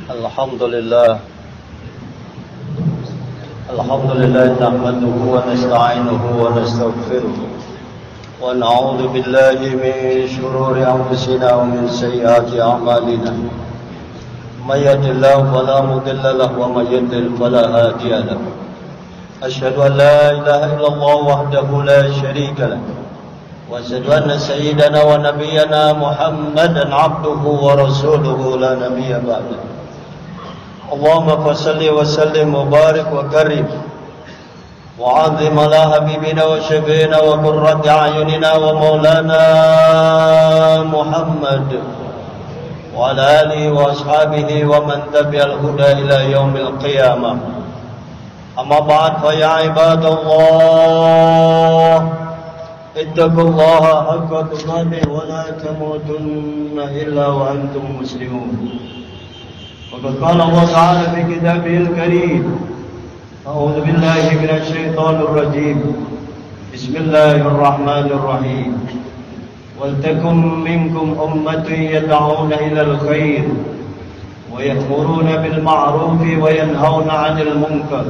الحمد لله نحمده ونستعينه ونستغفره ونعوذ بالله من شرور أنفسنا ومن سيئات أعمالنا من يهد الله فلا مضل له ومن يضلل فلا هادي له أشهد أن لا إله إلا الله وحده لا شريك له وأشهد أن سيدنا ونبينا محمدا عبده ورسوله لا نبي بعده اللهم فصل وسلم وبارك وكرم وعظم على حبيبنا وشفينا وقرة أعيننا ومولانا محمد وعلى آله وأصحابه ومن تبع الهدى إلى يوم القيامة أما بعد فيا عباد الله اتقوا الله حق تقاته ولا تموتن إلا وأنتم مسلمون وقد قال الله تعالى في كتابه الكريم أعوذ بالله من الشيطان الرجيم بسم الله الرحمن الرحيم ولتكن منكم أمة يدعون إلى الخير ويأمرون بالمعروف وينهون عن المنكر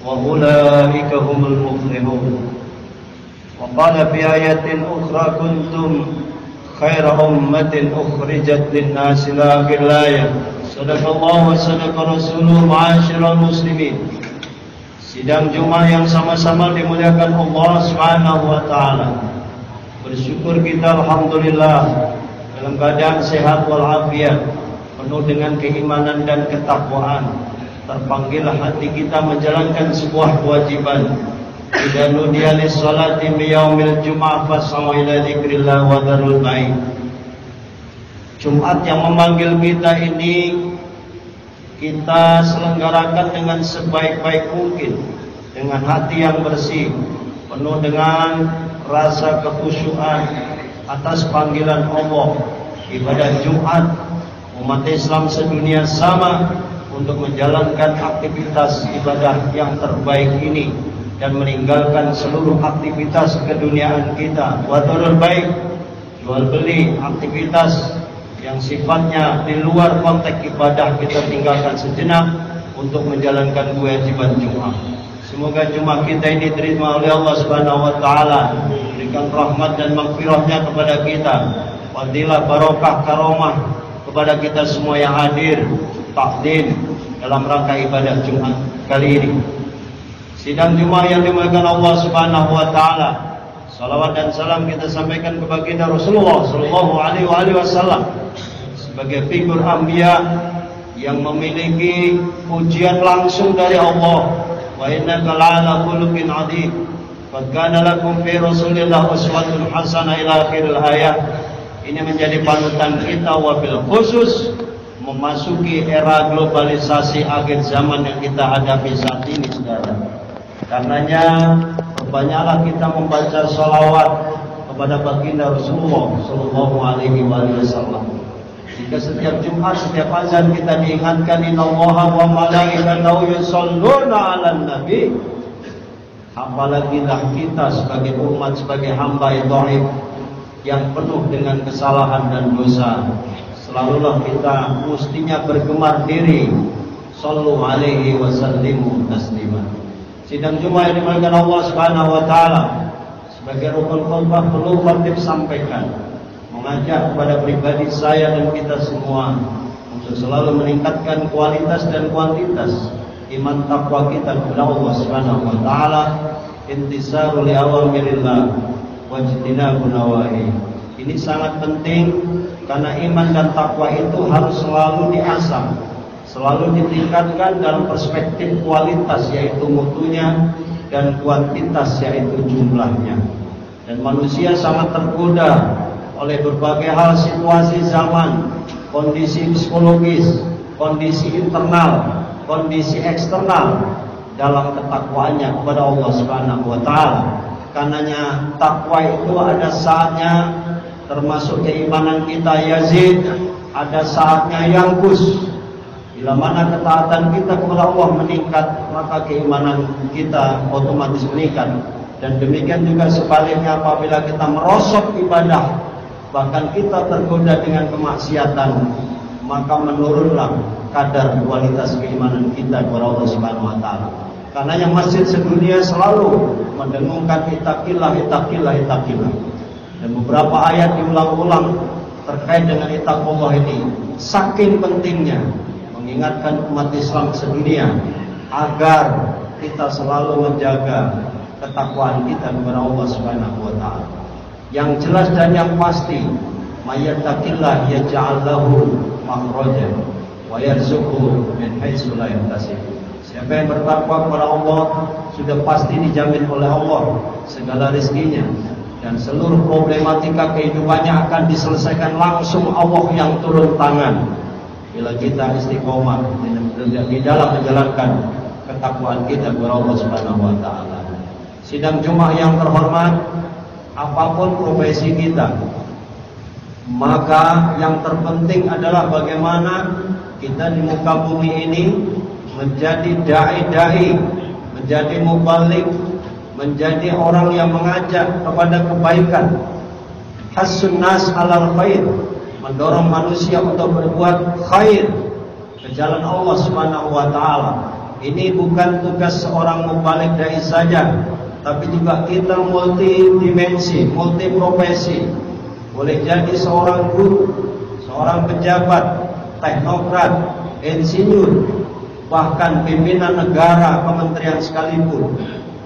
وأولئك هم المفلحون وقال في آية أخرى كنتم خير أمة أخرجت للناس إلى آخر الآية صدق الله وصدق Rasuluh ma'asyiral muslimin. Sidang Jumat yang sama-sama dimuliakan Allah Subhanahu wa taala. Bersyukur kita alhamdulillah dalam keadaan sehat walafiat, penuh dengan keimanan dan ketakwaan. Terpanggillah hati kita menjalankan sebuah kewajiban. Idza nudiya lis-salati min yaumil jum'ah fas'au ila dzikrillah wa dzarul bai'. Jumat yang memanggil kita ini kita selenggarakan dengan sebaik-baik mungkin, dengan hati yang bersih, penuh dengan rasa kekhusyuan atas panggilan Allah. Ibadah Jumat umat Islam sedunia sama untuk menjalankan aktivitas ibadah yang terbaik ini dan meninggalkan seluruh aktivitas keduniaan kita. Wadharul bai', jual beli, aktivitas yang sifatnya di luar konteks ibadah kita tinggalkan sejenak untuk menjalankan kewajiban Jumat. Semoga Jumat kita ini diterima oleh Allah Subhanahu wa taala, berikan rahmat dan maghfirahnya kepada kita, fadilah barokah karomah kepada kita semua yang hadir takdim dalam rangka ibadah Jumat kali ini. Sidang Jumat yang dimuliakan Allah Subhanahu wa taala, salawat dan salam kita sampaikan kepada baginda Rasulullah sallallahu alaihi wasallam sebagai figur anbiya yang memiliki pujian langsung dari Allah. Wa innaka la'ala khuluqin 'adzim. Qad kana lakum fi Rasulillah uswatun hasanah ila akhiril ayat. Ini menjadi panutan kita wabil khusus memasuki era globalisasi akhir zaman yang kita hadapi saat ini, saudara. Karenanya perbanyaklah kita membaca salawat kepada baginda Rasulullah sallallahu alaihi wasallam. Jika setiap Jumat, setiap azan kita diingatkan innallaha wa malaikatahu yusholluna 'alan nabi. Apalagilah kita sebagai umat, sebagai hamba yang dhaif yang penuh dengan kesalahan dan dosa, selalulah kita mestinya bergemar diri sallu alaihi wasallimu taslima. Sidang Jumat yang dimuliakan Allah Subhanahu wa taala, sebagai rukun khutbah perlu khatib sampaikan, mengajak kepada pribadi saya dan kita semua untuk selalu meningkatkan kualitas dan kuantitas iman takwa kita kepada Allah Subhanahu wa taala, intisaru li awamirillah wajtinabu nawahi. Ini sangat penting karena iman dan takwa itu harus selalu diasah, selalu ditingkatkan dalam perspektif kualitas yaitu mutunya dan kuantitas yaitu jumlahnya. Dan manusia sangat tergoda oleh berbagai hal, situasi zaman, kondisi psikologis, kondisi internal, kondisi eksternal dalam ketakwaannya kepada Allah Subhanahu wa taala. Karenanya takwa itu ada saatnya, termasuk keimanan kita yazid, ada saatnya yangkus. Bila mana ketaatan kita kepada Allah meningkat, maka keimanan kita otomatis meningkat. Dan demikian juga sebaliknya apabila kita merosot ibadah, bahkan kita tergoda dengan kemaksiatan, maka menurunlah kadar kualitas keimanan kita kepada Allah Subhanahu wa taala. Karenanya masjid sedunia selalu mendengungkan ittaqillah, ittaqillah, ittaqillah. Dan beberapa ayat diulang-ulang terkait dengan ittaqullah ini. Saking pentingnya mengingatkan umat Islam sedunia agar kita selalu menjaga ketakwaan kita kepada Allah Subhanahu wa taala. Yang jelas dan yang pasti, mayattaqillah yaj'al lahu makhraja wa yarzuqhu min haitsu la yahtasib. Siapa yang bertakwa kepada Allah sudah pasti dijamin oleh Allah segala rezekinya, dan seluruh problematika kehidupannya akan diselesaikan langsung Allah yang turun tangan bila kita istiqomah di dalam menjalankan ketakwaan kita kepada Allah Subhanahu wa taala. Sidang Jumat yang terhormat, apapun profesi kita, maka yang terpenting adalah bagaimana kita di muka bumi ini menjadi dai-dai, menjadi mubalik, menjadi orang yang mengajak kepada kebaikan. Hasun nas alal khair, mendorong manusia untuk berbuat khair ke jalan Allah Subhanahu wa taala. Ini bukan tugas seorang mubalik dai saja, tapi juga kita multidimensi, multiprofesi. Boleh jadi seorang guru, seorang pejabat, teknokrat, insinyur, bahkan pimpinan negara, kementerian sekalipun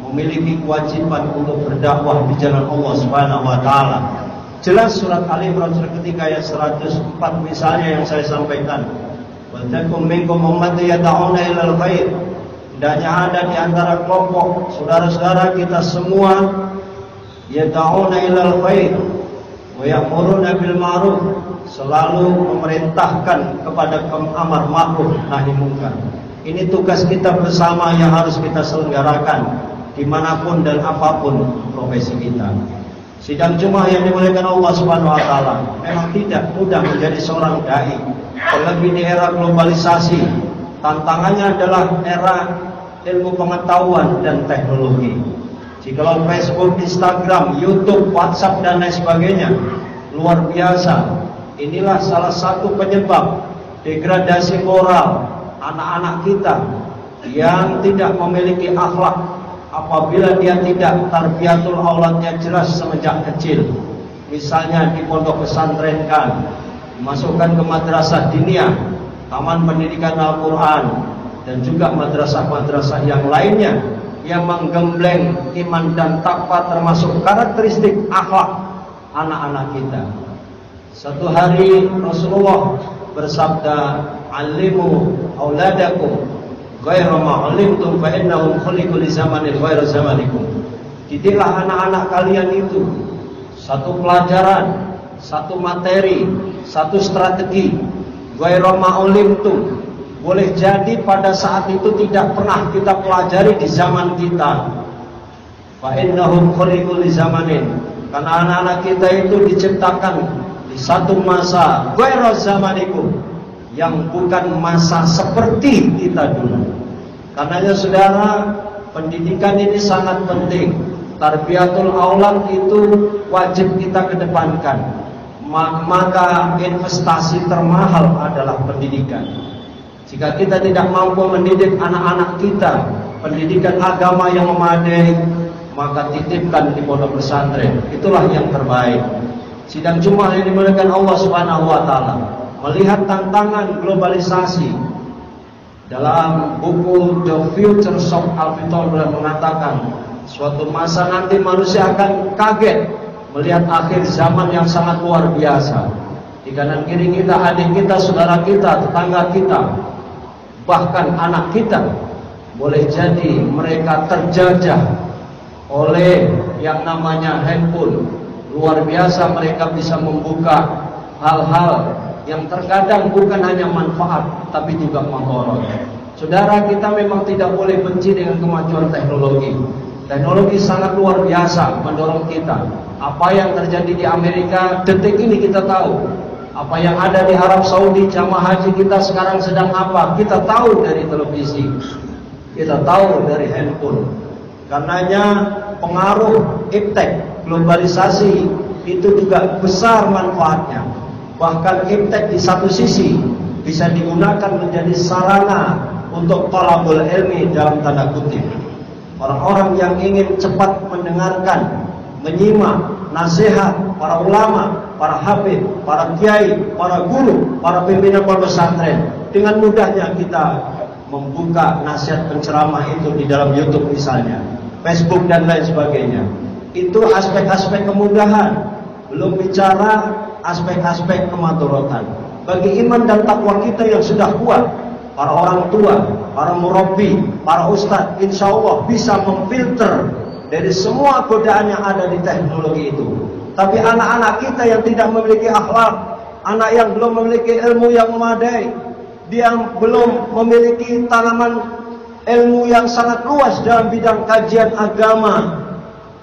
memiliki kewajiban untuk berdakwah di jalan Allah Subhanahu wa taala. Jelas surat Ali Imran surat ketiga ayat 104 misalnya yang saya sampaikan. Wa takum minkum ummatun yad'una ilal khair. Hendaknya ada di antara kelompok saudara-saudara kita semua yad'una ilal khair wa ya'muruna bil ma'ruf, selalu memerintahkan kepada amar ma'ruf nahi munkar. Ini tugas kita bersama yang harus kita selenggarakan dimanapun dan apapun profesi kita. Sidang Jumat yang dimuliakan Allah Subhanahu wa taala, memang tidak mudah menjadi seorang dai, terlebih di era globalisasi. Tantangannya adalah era ilmu pengetahuan dan teknologi. Jikalau Facebook, Instagram, YouTube, WhatsApp dan lain sebagainya luar biasa, inilah salah satu penyebab degradasi moral anak-anak kita yang tidak memiliki akhlak apabila dia tidak tarbiyatul auladnya jelas semenjak kecil. Misalnya di pondok pesantrenkan, dimasukkan ke madrasah diniyah, taman pendidikan Al-Quran, dan juga madrasah-madrasah yang lainnya yang menggembleng iman dan takwa termasuk karakteristik akhlak anak-anak kita. Satu hari Rasulullah bersabda, "Alimu auladakum ghairu ma 'alimtum fa innahum khuliqu li zamanin ghairu zamanikum." Didiklah anak-anak kalian itu satu pelajaran, satu materi, satu strategi. Ghairu ma 'alimtum, boleh jadi pada saat itu tidak pernah kita pelajari di zaman kita. Fa innahum khuliqu li zamanin, karena anak-anak kita itu diciptakan di satu masa ghairu zamanikum, yang bukan masa seperti kita dulu. Karenanya saudara, pendidikan ini sangat penting. Tarbiyatul aulad itu wajib kita kedepankan. Maka investasi termahal adalah pendidikan. Jika kita tidak mampu mendidik anak-anak kita pendidikan agama yang memadai, maka titipkan di pondok pesantren. Itulah yang terbaik. Sidang Jumat yang dimuliakan Allah Subhanahu wa taala, melihat tantangan globalisasi, dalam buku The Future of Al-Fitor mengatakan suatu masa nanti manusia akan kaget melihat akhir zaman yang sangat luar biasa. Di kanan kiri kita, adik kita, saudara kita, tetangga kita, bahkan anak kita, boleh jadi mereka terjajah oleh yang namanya handphone. Luar biasa, mereka bisa membuka hal-hal yang terkadang bukan hanya manfaat tapi juga madharat. Saudara, kita memang tidak boleh benci dengan kemajuan teknologi. Teknologi sangat luar biasa mendorong kita. Apa yang terjadi di Amerika detik ini kita tahu. Apa yang ada di Arab Saudi, jamaah haji kita sekarang sedang apa, kita tahu dari televisi, kita tahu dari handphone. Karenanya pengaruh iptek globalisasi itu juga besar manfaatnya. Bahkan iptek di satu sisi bisa digunakan menjadi sarana untuk talabul ilmi dalam tanda kutip. Orang-orang yang ingin cepat mendengarkan, menyimak nasihat para ulama, para habib, para kiai, para guru, para pimpinan pondok pesantren, dengan mudahnya kita membuka nasihat penceramah itu di dalam YouTube misalnya, Facebook dan lain sebagainya. Itu aspek-aspek kemudahan, belum bicara aspek-aspek kemadharatan. Bagi iman dan takwa kita yang sudah kuat, para orang tua, para murabbi, para ustadz, insya Allah bisa memfilter dari semua godaan yang ada di teknologi itu. Tapi anak-anak kita yang tidak memiliki akhlak, anak yang belum memiliki ilmu yang memadai, dia belum memiliki tanaman ilmu yang sangat luas dalam bidang kajian agama,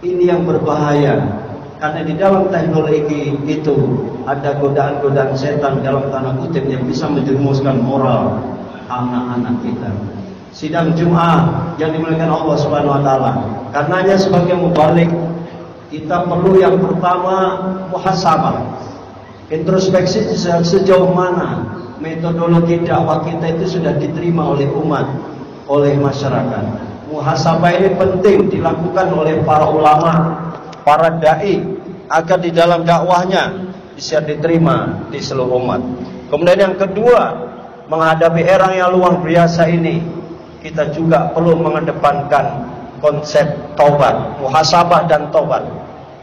ini yang berbahaya. Karena di dalam teknologi itu ada godaan-godaan setan dalam tanda kutip yang bisa menjerumuskan moral anak-anak kita. Sidang Jumat yang dimuliakan Allah Subhanahu wa taala. Karenanya sebagai mubalik, kita perlu yang pertama muhasabah. Introspeksi sejauh mana metodologi dakwah kita itu sudah diterima oleh umat, oleh masyarakat. Muhasabah ini penting dilakukan oleh para ulama, para dai, agar di dalam dakwahnya bisa diterima di seluruh umat. Kemudian yang kedua, menghadapi era yang luar biasa ini, kita juga perlu mengedepankan konsep taubat, muhasabah dan taubat.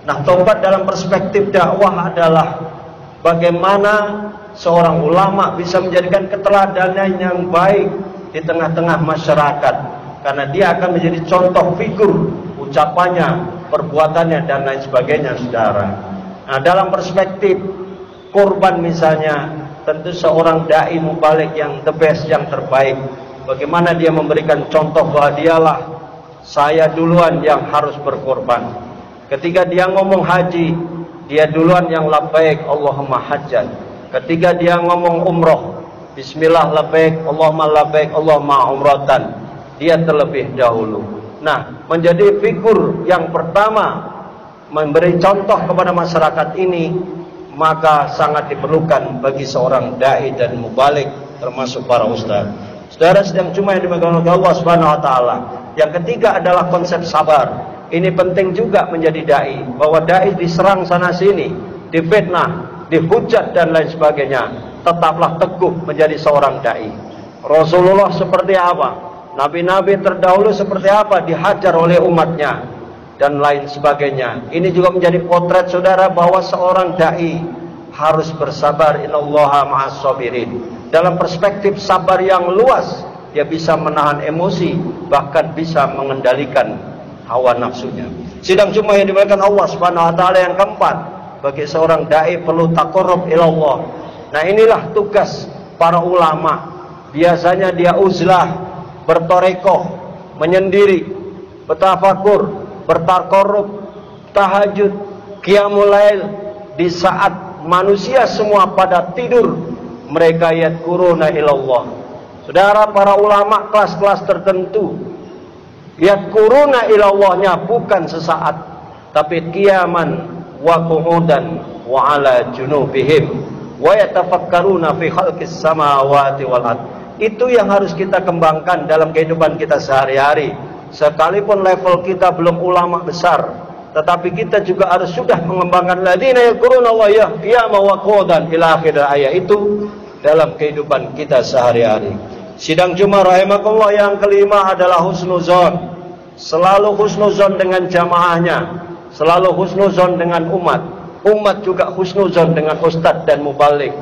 Nah, taubat dalam perspektif dakwah adalah bagaimana seorang ulama bisa menjadikan keteladanan yang baik di tengah-tengah masyarakat, karena dia akan menjadi contoh figur ucapannya, perbuatannya dan lain sebagainya, saudara. Nah, dalam perspektif korban misalnya, tentu seorang dai mubalik yang the best, yang terbaik, bagaimana dia memberikan contoh bahwa dialah, saya duluan yang harus berkorban. Ketika dia ngomong haji, dia duluan yang labbaik Allahumma hajjan. Ketika dia ngomong umroh, bismillah labbaik Allahumma labbaik Allahumma umratan, dia terlebih dahulu. Nah, menjadi figur yang pertama, memberi contoh kepada masyarakat ini, maka sangat diperlukan bagi seorang dai dan mubalik, termasuk para ustaz. Saudara sedang cuma yang dimegang oleh Allah Subhanahu wa taala. Yang ketiga adalah konsep sabar. Ini penting juga menjadi dai, bahwa dai diserang sana sini, difitnah, dihujat dan lain sebagainya, tetaplah teguh menjadi seorang dai. Rasulullah seperti apa? Nabi-nabi terdahulu seperti apa dihajar oleh umatnya dan lain sebagainya. Ini juga menjadi potret saudara bahwa seorang dai harus bersabar, innallaha ma'as sabirin. Dalam perspektif sabar yang luas, dia bisa menahan emosi, bahkan bisa mengendalikan hawa nafsunya. Sidang Jumat yang dimuliakan Allah Subhanahu wa taala, yang keempat, bagi seorang dai perlu taqarrub ilallah. Nah, inilah tugas para ulama. Biasanya dia uzlah, bertorekoh, menyendiri, bertafakur, bertaqarrub, tahajud, qiyamul lail. Di saat manusia semua pada tidur, mereka yadkuruna ilallah. Saudara, para ulama kelas-kelas tertentu, yadkuruna ilallahnya bukan sesaat, tapi qiyaman wa qu'udan wa ala junubihim wa yatafakkaruna fi khalqis samawati wal ard. Itu yang harus kita kembangkan dalam kehidupan kita sehari-hari. Sekalipun level kita belum ulama besar, tetapi kita juga harus sudah mengembangkan ladina yadkuruna Allah qiyaman wa qu'udan ila akhir ayat itu dalam kehidupan kita sehari-hari. Sidang Jumat rahimakumullah, yang kelima adalah husnuzon. Selalu husnuzon dengan jamaahnya, selalu husnuzon dengan umat. Umat juga husnuzon dengan ustadz dan mubalik.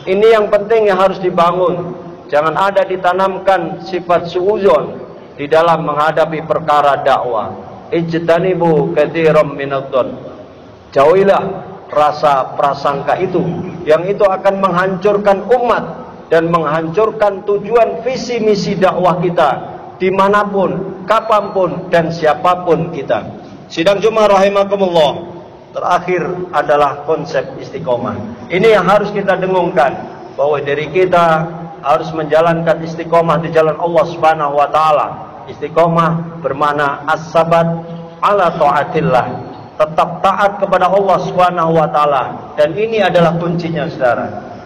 Ini yang penting yang harus dibangun. Jangan ada ditanamkan sifat suuzon di dalam menghadapi perkara dakwah. Ijtanibu katsiran minadh-dhon. Jauhilah rasa prasangka itu, yang itu akan menghancurkan umat dan menghancurkan tujuan visi misi dakwah kita dimanapun, kapanpun dan siapapun kita. Sidang Jumat rahimakumullah, terakhir adalah konsep istiqomah. Ini yang harus kita dengungkan, bahwa diri kita harus menjalankan istiqomah di jalan Allah Subhanahu wa taala. Istiqomah bermakna as-sabat ala taatillah, tetap taat kepada Allah Subhanahu wa taala, dan ini adalah kuncinya, saudara.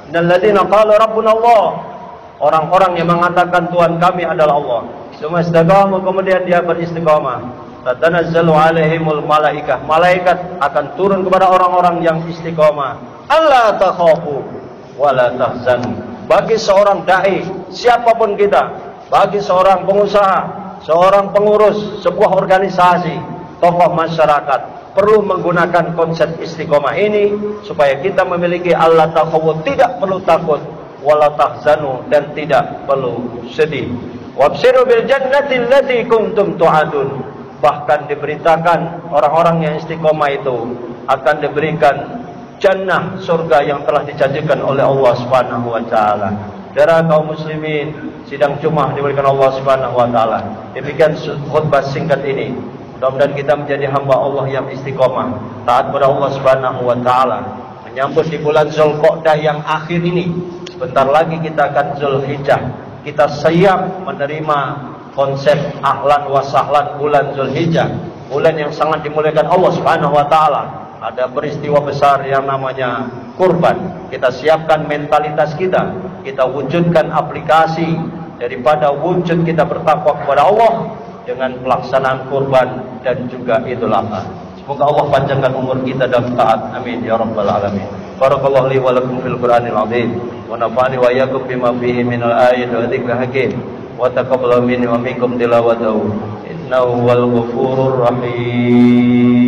Innalladzina qalu rabbuna Allah Orang-orang yang mengatakan Tuhan kami adalah Allah. Summa istaqamu, kemudian dia beristiqamah. Tatanazzalu alaihimul malaikah. Malaikat akan turun kepada orang-orang yang istiqamah. Alla takhafu wa la tahzanu. Bagi seorang dai, siapapun kita, bagi seorang pengusaha, seorang pengurus sebuah organisasi, tokoh masyarakat, perlu menggunakan konsep istiqomah ini supaya kita memiliki alla takhafu, tidak perlu takut, wala tahzanu, dan tidak perlu sedih. Wabshiru bil jannati allati kuntum tu'adun. Bahkan diberitakan orang-orang yang istiqomah itu akan diberikan jannah, surga yang telah dijanjikan oleh Allah Subhanahu wa taala. Para kaum muslimin, sidang Jumat diberikan Allah Subhanahu wa taala. Demikian khutbah singkat ini. Mudah-mudahan kita menjadi hamba Allah yang istiqomah, taat kepada Allah Subhanahu wa taala. Menyambut di bulan Zulqa'dah yang akhir ini. Sebentar lagi kita akan Zulhijjah. Kita siap menerima konsep ahlan wa sahlan bulan Zulhijjah, bulan yang sangat dimuliakan Allah Subhanahu wa taala. Ada peristiwa besar yang namanya kurban. Kita siapkan mentalitas kita, kita wujudkan aplikasi daripada wujud kita bertakwa kepada Allah dengan pelaksanaan kurban dan juga Idul Adha. Semoga Allah panjangkan umur kita dalam taat. Amin ya rabbal alamin. Barakallahu li wa lakum fil Qur'anil azim wa nafa'ani wa iyyakum bima fihi minal ayati wa dzikril hakim wa taqabbal minni wa minkum tilawatahu innahu wal ghafurur rahim.